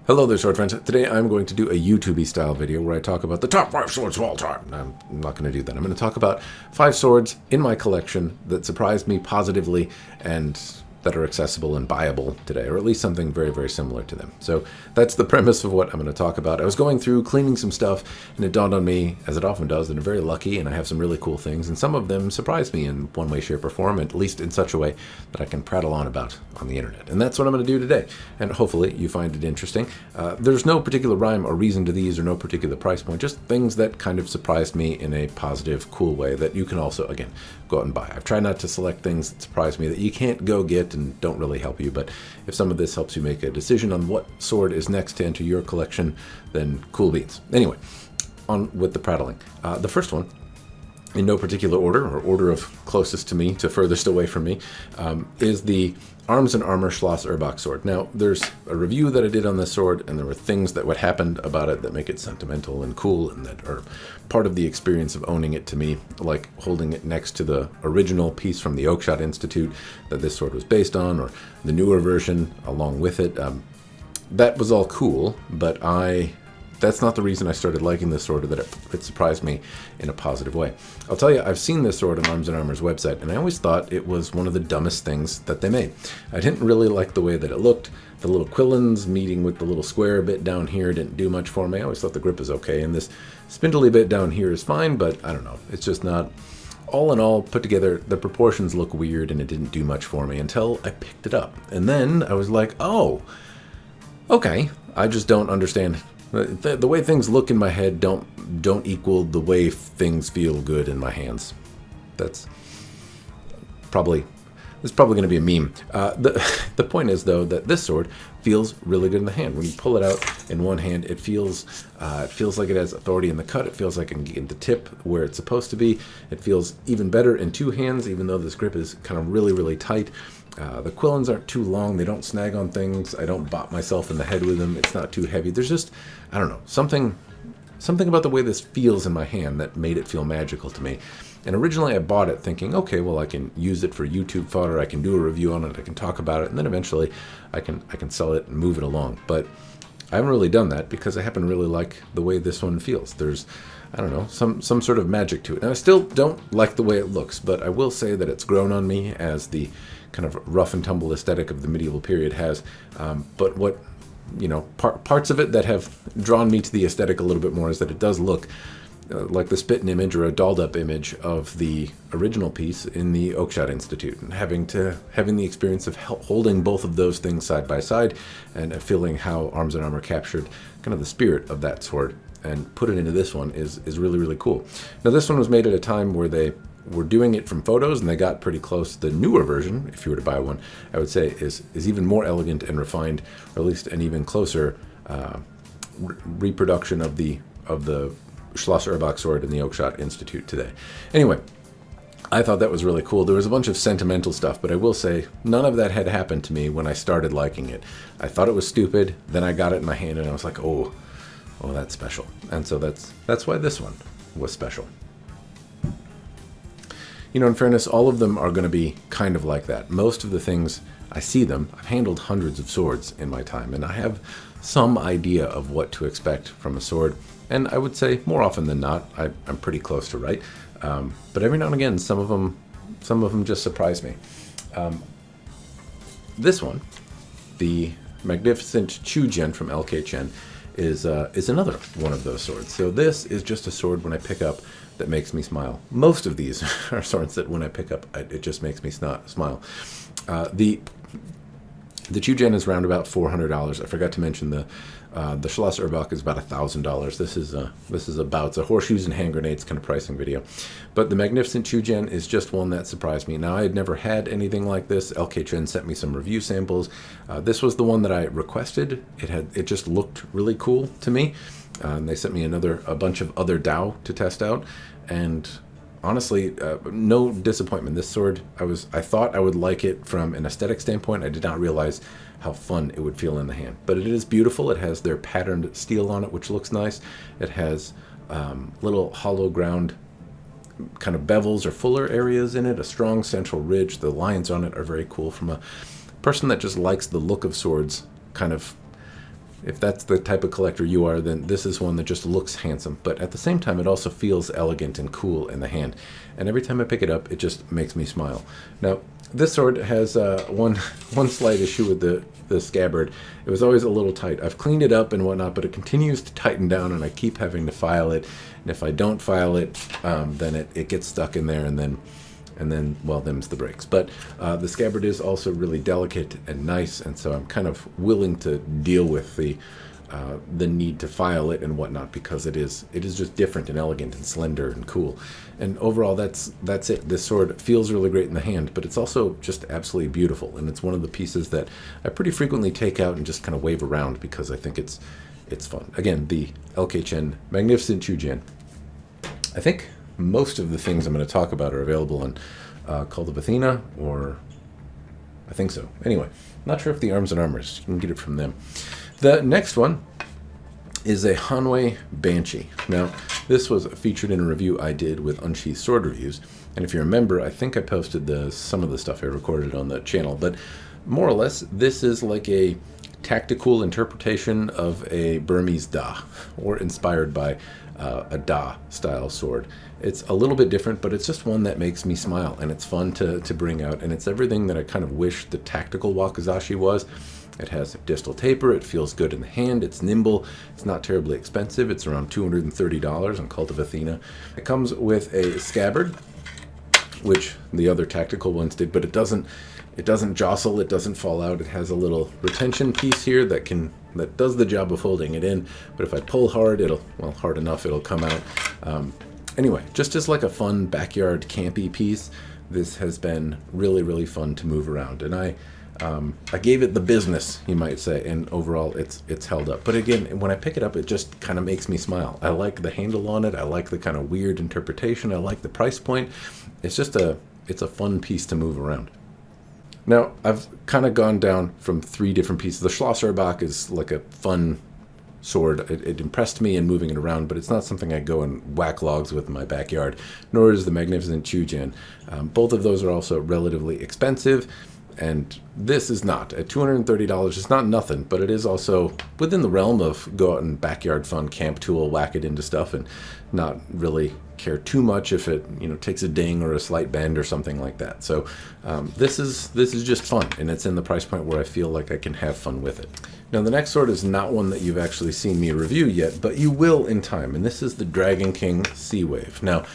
Hello there, sword friends. Today I'm going to do a YouTube style video where I talk about the top 5 swords of all time. I'm not going to do that. I'm going to talk about 5 swords in my collection that surprised me positively and that are accessible and buyable today, or at least something very, very similar to them. So that's the premise of what I'm going to talk about. I was going through cleaning some stuff, and it dawned on me, as it often does, that I'm very lucky and I have some really cool things, and some of them surprised me in one way, shape, or form, at least in such a way that I can prattle on about on the internet. And that's what I'm going to do today, and hopefully you find it interesting. There's no particular rhyme or reason to these, or no particular price point, just things that kind of surprised me in a positive, cool way that you can also, again, go out and buy. I've tried not to select things that surprise me that you can't go get and don't really help you, but if some of this helps you make a decision on what sword is next to enter your collection, then cool beans. Anyway, on with the prattling. The first one, in no particular order, or order of closest to me to furthest away from me, is the Arms and Armor Schloss Urbach sword. Now, there's a review that I did on this sword, and there were things that would happen about it that make it sentimental and cool, and that are part of the experience of owning it to me, like holding it next to the original piece from the Oakshott Institute that this sword was based on, or the newer version along with it. That was all cool, but that's not the reason I started liking this sword, or that it surprised me in a positive way. I'll tell you, I've seen this sword on Arms and Armor's website, and I always thought it was one of the dumbest things that they made. I didn't really like the way that it looked. The little quillins meeting with the little square bit down here didn't do much for me. I always thought the grip was okay, and this spindly bit down here is fine, but I don't know. It's just not... All in all, put together, the proportions look weird, and it didn't do much for me until I picked it up. And then I was like, oh, okay, I just don't understand... The way things look in my head don't equal the way things feel good in my hands. It's probably going to be a meme. The point is, though, that this sword feels really good in the hand. When you pull it out in one hand, it feels like it has authority in the cut. It feels like it can get the tip where it's supposed to be. It feels even better in two hands, even though this grip is kind of really, really tight. The quillins aren't too long. They don't snag on things. I don't bop myself in the head with them. It's not too heavy. There's just, I don't know, something about the way this feels in my hand that made it feel magical to me. And originally I bought it thinking, okay, well, I can use it for YouTube fodder. I can do a review on it. I can talk about it. And then eventually I can sell it and move it along. But I haven't really done that because I happen to really like the way this one feels. There's, I don't know, some sort of magic to it. And I still don't like the way it looks, but I will say that it's grown on me as the kind of rough and tumble aesthetic of the medieval period has. But what, parts of it that have drawn me to the aesthetic a little bit more is that it does look like the spit image or a dolled up image of the original piece in the Oakshott Institute, and having the experience of holding both of those things side by side and feeling how Arms and Armor captured kind of the spirit of that sword and put it into this one is really, really cool. Now, this one was made at a time where they were doing it from photos, and they got pretty close. The newer version, if you were to buy one, I would say is even more elegant and refined, or at least an even closer reproduction of the Schloss Urbach sword in the Oakshott Institute today. Anyway, I thought that was really cool. There was a bunch of sentimental stuff, but I will say none of that had happened to me when I started liking it. I thought it was stupid, then I got it in my hand, and I was like, oh, that's special. And so that's why this one was special. In fairness, all of them are going to be kind of like that. Most of the things, I see them. I've handled hundreds of swords in my time, and I have some idea of what to expect from a sword. And I would say more often than not, I'm pretty close to right. But every now and again, some of them just surprise me. This one, the magnificent Chen from LK Chen, is another one of those swords. So this is just a sword when I pick up that makes me smile. Most of these are swords that when I pick up, it just makes me smile. The Chen is around about $400. I forgot to mention the Schloss Urbach is about $1,000. This is about, it's a horseshoes and hand grenades kind of pricing video. But the magnificent Chen is just one that surprised me. Now, I had never had anything like this. LK Chen sent me some review samples. This was the one that I requested. It just looked really cool to me. They sent me a bunch of other Dao to test out, and honestly, no disappointment. This sword, I thought I would like it from an aesthetic standpoint. I did not realize how fun it would feel in the hand. But it is beautiful. It has their patterned steel on it, which looks nice. It has little hollow ground kind of bevels or fuller areas in it, a strong central ridge. The lines on it are very cool. From a person that just likes the look of swords, kind of if that's the type of collector you are, then this is one that just looks handsome. But at the same time, it also feels elegant and cool in the hand. And every time I pick it up, it just makes me smile. Now, this sword has one slight issue with the scabbard. It was always a little tight. I've cleaned it up and whatnot, but it continues to tighten down, and I keep having to file it. And if I don't file it, then it gets stuck in there, and then, well, them's the breaks. But the scabbard is also really delicate and nice, and so I'm kind of willing to deal with the need to file it and whatnot, because it is just different and elegant and slender and cool. And overall, that's it. This sword feels really great in the hand, but it's also just absolutely beautiful, and it's one of the pieces that I pretty frequently take out and just kind of wave around because I think it's fun. Again, the LK Chen Magnificent Chujian. I think most of the things I'm going to talk about are available on Cult of Athena, or I think so. Anyway, not sure if the Arms and Armors, you can get it from them. The next one is a Hanwei banshee. Now, this was featured in a review I did with Unsheathed Sword Reviews, and if you remember, I think I posted some of the stuff I recorded on the channel, but more or less, this is like a tactical interpretation of a Burmese da, or inspired by a da style sword. It's a little bit different, but it's just one that makes me smile, and it's fun to bring out, and it's everything that I kind of wish the tactical wakizashi was. It has a distal taper, it feels good in the hand, it's nimble, it's not terribly expensive, it's around $230 on Cult of Athena. It comes with a scabbard, which the other tactical ones did, but it doesn't jostle, it doesn't fall out. It has a little retention piece here that does the job of holding it in, but if I pull hard, hard enough, it'll come out. Anyway, just as like a fun backyard campy piece, this has been really, really fun to move around, and I gave it the business, you might say, and overall it's held up. But again, when I pick it up, it just kind of makes me smile. I like the handle on it, I like the kind of weird interpretation, I like the price point. It's a fun piece to move around. Now, I've kind of gone down from 3 different pieces. The Schlosserbach is like a fun sword. It impressed me in moving it around, but it's not something I go and whack logs with in my backyard, nor is the Magnificent Chujian. Both of those are also relatively expensive, and this is not. At $230, it's not nothing, but it is also within the realm of go out and backyard fun, camp tool, whack it into stuff, and not really care too much if it takes a ding or a slight bend or something like that. So this is just fun, and it's in the price point where I feel like I can have fun with it. Now, the next sword is not one that you've actually seen me review yet, but you will in time, and this is the Dragon King Seawave. Now,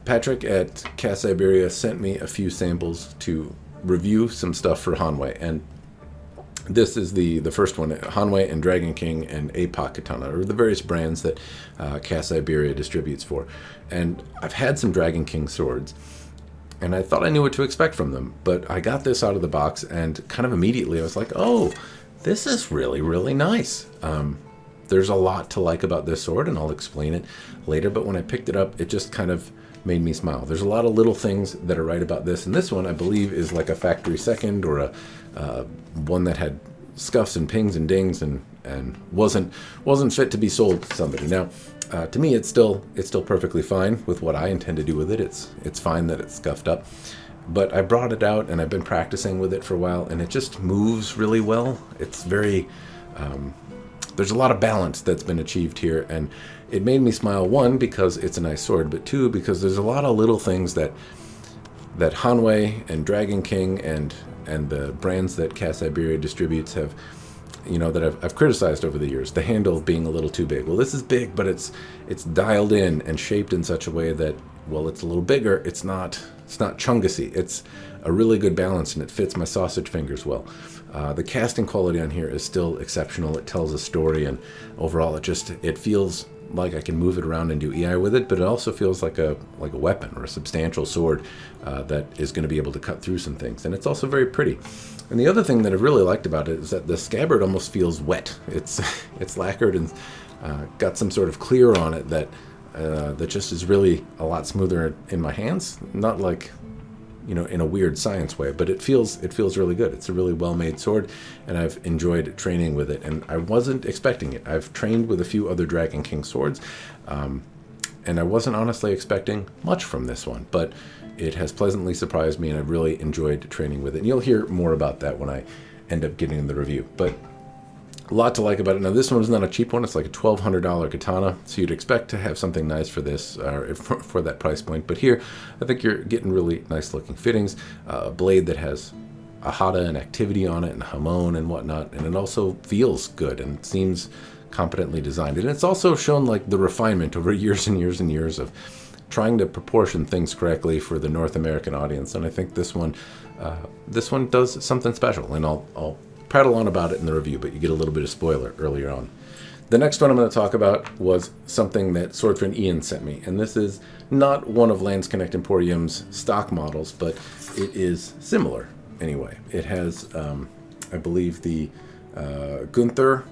Patrick at Cass Iberia sent me a few samples to review some stuff for Hanwei, and this is the first one. Hanwei and Dragon King and APOC Katana are the various brands that Cass Iberia distributes for. And I've had some Dragon King swords, and I thought I knew what to expect from them, but I got this out of the box, and kind of immediately I was like, oh, this is really, really nice. There's a lot to like about this sword, and I'll explain it later, but when I picked it up, it just kind of made me smile. There's a lot of little things that are right about this, and this one I believe is like a factory second, or a one that had scuffs and pings and dings and wasn't fit to be sold to somebody. Now, to me, it's still perfectly fine with what I intend to do with it. It's fine that it's scuffed up, but I brought it out and I've been practicing with it for a while, and it just moves really well. It's very there's a lot of balance that's been achieved here, and it made me smile, one, because it's a nice sword, but two, because there's a lot of little things that Hanwei and Dragon King and the brands that Cass Iberia distributes have, that I've criticized over the years. The handle being a little too big. Well, this is big, but it's dialed in and shaped in such a way that, well, it's a little bigger. It's not chungussy. It's a really good balance, and it fits my sausage fingers well. The casting quality on here is still exceptional. It tells a story, and overall, it feels like I can move it around and do EI with it, but it also feels like a weapon or a substantial sword that is going to be able to cut through some things. And it's also very pretty. And the other thing that I really liked about it is that the scabbard almost feels wet. It's lacquered and got some sort of clear on it that just is really a lot smoother in my hands. Not like, in a weird science way, but it feels really good. It's a really well-made sword, and I've enjoyed training with it, and I wasn't expecting it. I've trained with a few other Dragon King swords, and I wasn't honestly expecting much from this one, but it has pleasantly surprised me, and I've really enjoyed training with it. And you'll hear more about that when I end up getting the review. But A lot to like about it. Now, this one's not a cheap one. It's like a $1,200 katana, so you'd expect to have something nice for this, for that price point. But here, I think you're getting really nice-looking fittings, a blade that has a hata and activity on it, and hamon and whatnot, and it also feels good and seems competently designed. And it's also shown like the refinement over years and years and years of trying to proportion things correctly for the North American audience. And I think this one does something special, and I'll prattle on about it in the review, but you get a little bit of spoiler earlier on. The next one I'm going to talk about was something that Swordsman Ian sent me, and this is not one of Landsknecht Emporium's stock models, but it is similar anyway. It has, I believe, the Gunther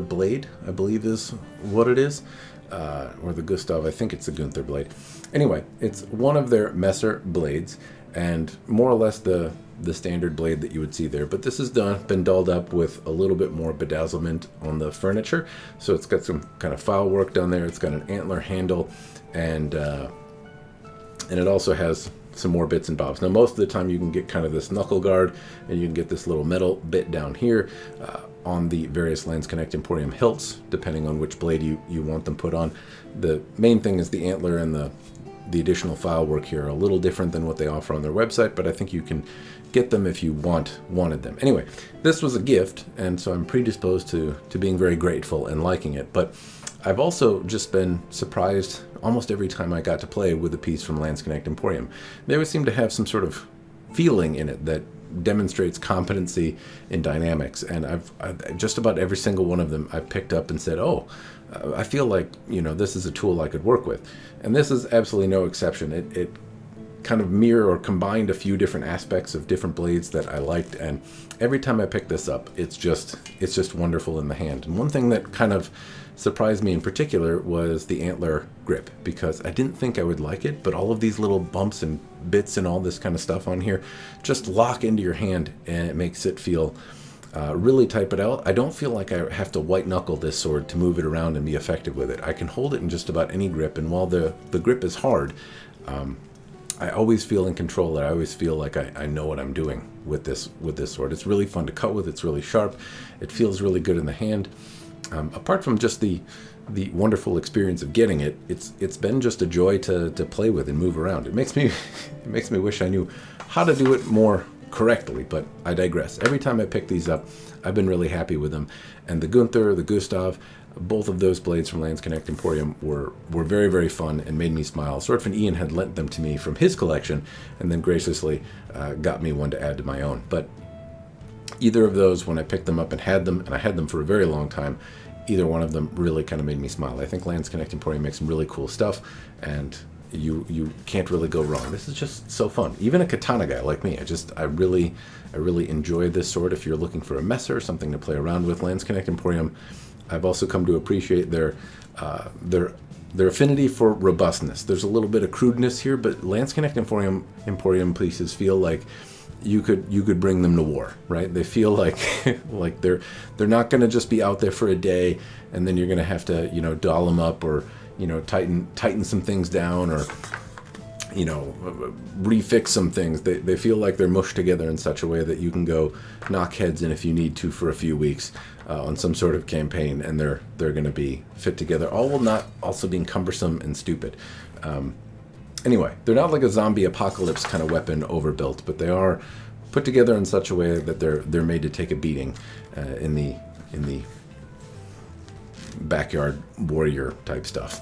blade, I believe is what it is, or the Gustav, I think it's the Gunther blade. Anyway, it's one of their Messer blades, and more or less the standard blade that you would see there, but this has been dolled up with a little bit more bedazzlement on the furniture. So it's got some kind of file work done there. It's got an antler handle, and it also has some more bits and bobs. Now, most of the time you can get kind of this knuckle guard, and you can get this little metal bit down here on the various Landsknecht Emporium hilts, depending on which blade you want them put on. The main thing is the antler and the additional file work here are a little different than what they offer on their website, but I think you can get them if you wanted them. Anyway, this was a gift, and so I'm predisposed to being very grateful and liking it. But I've also just been surprised almost every time I got to play with a piece from Landsknecht Emporium. They always seem to have some sort of feeling in it that demonstrates competency in dynamics, and I've just about every single one of them I've picked up and said, oh, I feel like, this is a tool I could work with. And this is absolutely no exception. It kind of mirror or combined a few different aspects of different blades that I liked, and every time I pick this up, it's just wonderful in the hand. And one thing that kind of surprised me in particular was the antler grip, because I didn't think I would like it, but all of these little bumps and bits and all this kind of stuff on here just lock into your hand, and it makes it feel really tight. But I don't feel like I have to white knuckle this sword to move it around and be effective with it. I can hold it in just about any grip, and while the grip is hard, I always feel in control. I always feel like I know what I'm doing with this sword. It's really fun to cut with. It's really sharp. It feels really good in the hand. Apart from just the wonderful experience of getting it, it's been just a joy to play with and move around. It makes me wish I knew how to do it more correctly, but I digress. Every time I pick these up, I've been really happy with them. And the Gunther, the Gustav, both of those blades from Landsknecht Emporium were very, very fun and made me smile. Swordsman Ian had lent them to me from his collection, and then graciously got me one to add to my own. But either of those, when I picked them up and I had them for a very long time, either one of them really kind of made me smile. I think Landsknecht Emporium makes some really cool stuff, and you can't really go wrong. This is just so fun. Even a katana guy like me, I really enjoy this sword. If you're looking for a messer, something to play around with, Landsknecht Emporium. I've also come to appreciate their affinity for robustness. There's a little bit of crudeness here, but Landsknecht Emporium pieces feel like you could bring them to war, right? They feel like like they're not going to just be out there for a day, and then you're going to have to doll them up, or tighten some things down, or refix some things. They feel like they're mushed together in such a way that you can go knock heads in if you need to for a few weeks on some sort of campaign, and they're going to be fit together, all while not also being cumbersome and stupid. Anyway, they're not like a zombie apocalypse kind of weapon overbuilt, but they are put together in such a way that they're made to take a beating in the backyard warrior type stuff.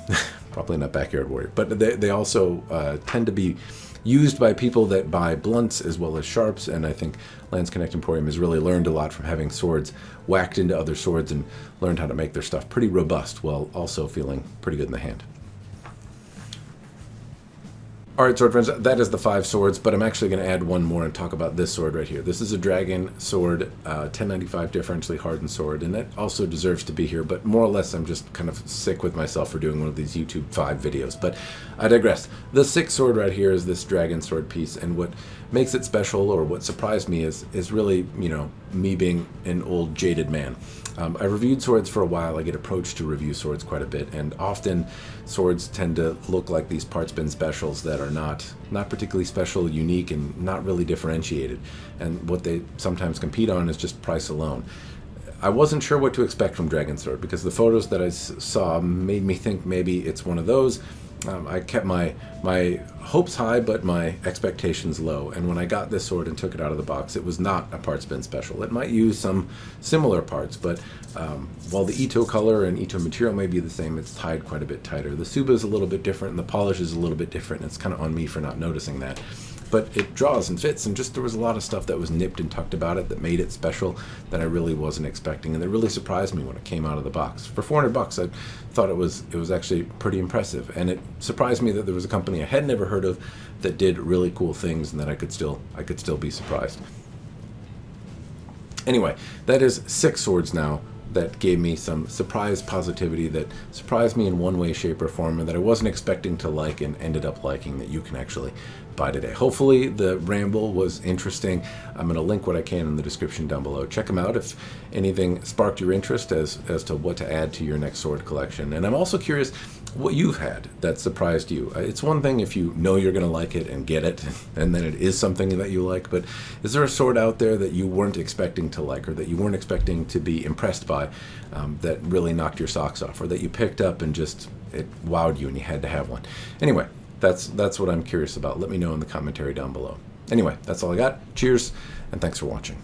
Probably not backyard warrior, but they also tend to be used by people that buy blunts as well as sharps, and I think Landsknecht Emporium has really learned a lot from having swords whacked into other swords and learned how to make their stuff pretty robust while also feeling pretty good in the hand. All right, sword friends, that is the 5 swords, but I'm actually going to add one more and talk about this sword right here. This is a dragon sword, 1095 differentially hardened sword, and that also deserves to be here, but more or less I'm just kind of sick with myself for doing one of these YouTube 5 videos, but I digress. The 6th sword right here is this dragon sword piece, and what makes it special, or what surprised me, is really, me being an old jaded man. I reviewed swords for a while. I get approached to review swords quite a bit, and often swords tend to look like these parts bin specials that are not particularly special, unique, and not really differentiated. And what they sometimes compete on is just price alone. I wasn't sure what to expect from Dragon Sword because the photos that I saw made me think maybe it's one of those. I kept my hopes high, but my expectations low. And when I got this sword and took it out of the box, it was not a parts bin special. It might use some similar parts, but while the Ito color and Ito material may be the same, it's tied quite a bit tighter. The Suba is a little bit different, and the polish is a little bit different. And it's kind of on me for not noticing that. But it draws and fits, and just there was a lot of stuff that was nipped and tucked about it that made it special that I really wasn't expecting, and that really surprised me when it came out of the box. For $400, I thought it was actually pretty impressive, and it surprised me that there was a company I had never heard of that did really cool things, and that I could still be surprised. Anyway, that is 6 swords now that gave me some surprise positivity, that surprised me in one way, shape, or form, and that I wasn't expecting to like and ended up liking, that you can actually buy today. Hopefully the ramble was interesting. I'm going to link what I can in the description down below. Check them out if anything sparked your interest as to what to add to your next sword collection. And I'm also curious what you've had that surprised you. It's one thing if you know you're going to like it and get it, and then it is something that you like, but is there a sword out there that you weren't expecting to like, or that you weren't expecting to be impressed by, that really knocked your socks off, or that you picked up and just it wowed you and you had to have one? Anyway, that's what I'm curious about. Let me know in the commentary down below. Anyway, that's all I got. Cheers, and thanks for watching.